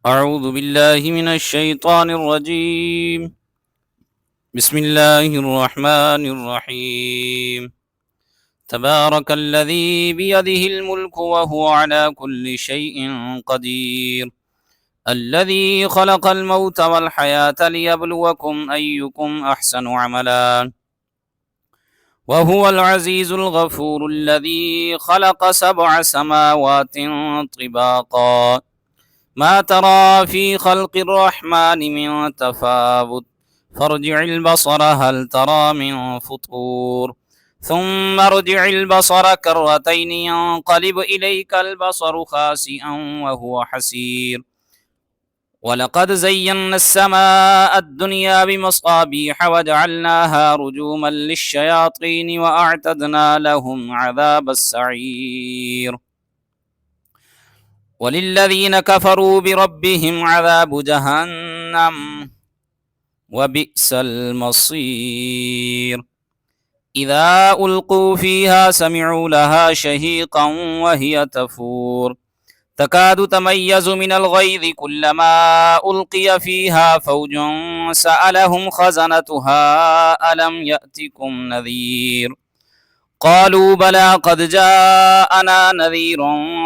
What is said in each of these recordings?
أعوذ بالله من الشيطان الرجيم. بسم الله الرحمن الرحيم. تبارك الذي بيده الملك وهو على كل شيء قدير. الذي خلق الموت والحياة ليبلوكم أيكم أحسن عملا وهو العزيز الغفور الذي خلق 7 سماوات طباقا ما ترى في خلق الرحمن من تفاوت فارجع البصر هل ترى من فطور ثم ارجع البصر كرتين ينقلب إليك البصر خاسئا وهو حسير ولقد زينا السماء الدنيا بمصابيح وجعلناها رجوما للشياطين وأعتدنا لهم عذاب السعير وللذين كفروا بربهم عذاب جهنم وبئس المصير إذا ألقوا فيها سمعوا لها شهيقا وهي تفور تكاد تميز من الغيظ كلما ألقي فيها فوج سألهم خزنتها ألم يأتكم نذير قالوا بلى قد جاءنا نذير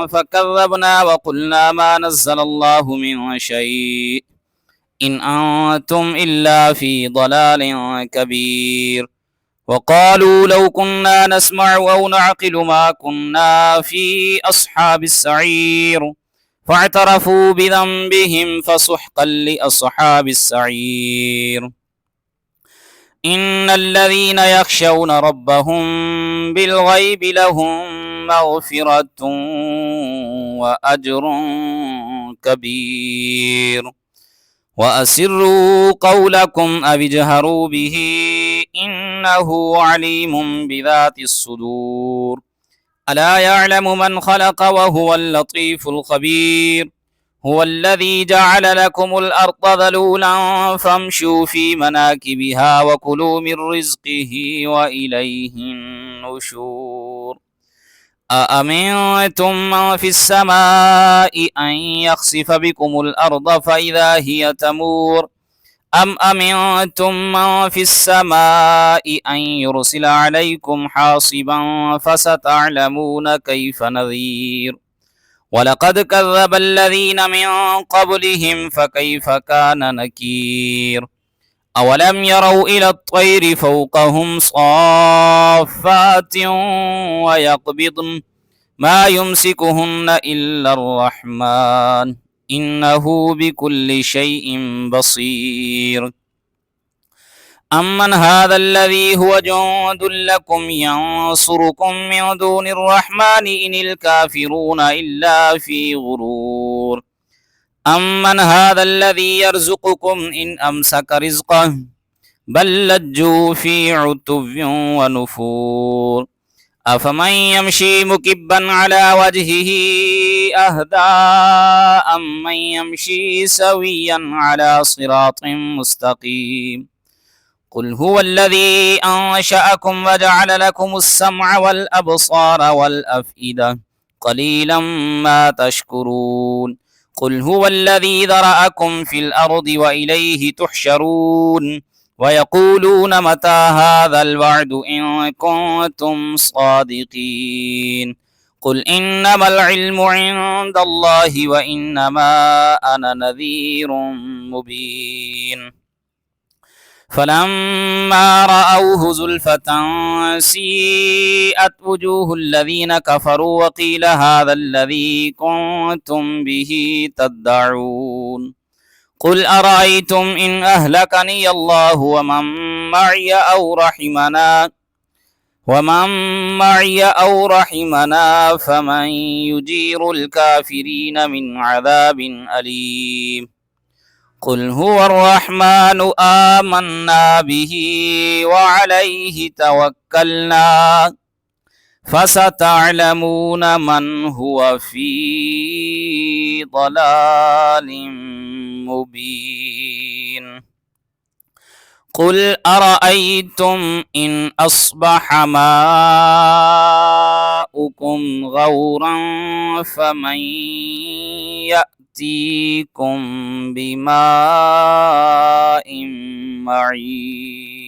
فكذبنا وقلنا ما نزل الله من شيء إن أنتم إلا في ضلال كبير وقالوا لو كنا نسمع أو نعقل ما كنا في أصحاب السعير فاعترفوا بذنبهم فسحقا لأصحاب السعير إن الذين يخشون ربهم بالغيب لهم مغفرة وأجر كبير وأسروا قولكم أو اجهروا به إنه عليم بذات الصدور ألا يعلم من خلق وهو اللطيف الخبير هو الذي جعل لكم الأرض ذلولا فامشوا في مناكبها وكلوا من رزقه وإليه النشور أأمنتم من في السماء أن يخسف بكم الأرض فإذا هي تمور أم أمنتم من في السماء أن يرسل عليكم حاصبا فستعلمون كيف نذير ولقد كذب الذين من قبلهم فكيف كان نكير أولم يروا إلى الطير فوقهم صافات ويقبضن ما يمسكهن إلا الرحمن إنه بكل شيء بصير أمن هذا الذي هو جند لكم ينصركم من دون الرحمن إن الكافرون إلا في غرور أمن هذا الذي يرزقكم إن أمسك رزقه بل لجوا في عتو ونفور أفمن يمشي مكبا على وجهه أهدى أمن يمشي سويا على صراط مستقيم قل هو الذي أنشأكم وجعل لكم السمع والأبصار والأفئدة قليلا ما تشكرون قل هو الذي ذرأكم في الأرض وإليه تحشرون ويقولون متى هذا الوعد إن كنتم صادقين قل إنما العلم عند الله وإنما أنا نذير مبين فلما رأوه زلفة سيئت وجوه الذين كفروا وقيل هذا الذي كنتم به تدعون قل أرأيتم إن أهلكني الله ومن معي أو رحمنا فمن يجير الكافرين من عذاب أليم قل هو الرحمن آمنا به وعليه توكلنا فستعلمون من هو في ضلال مبين قل أرأيتم إن أصبح ماؤكم غورا فمن يأتيكم بماء معين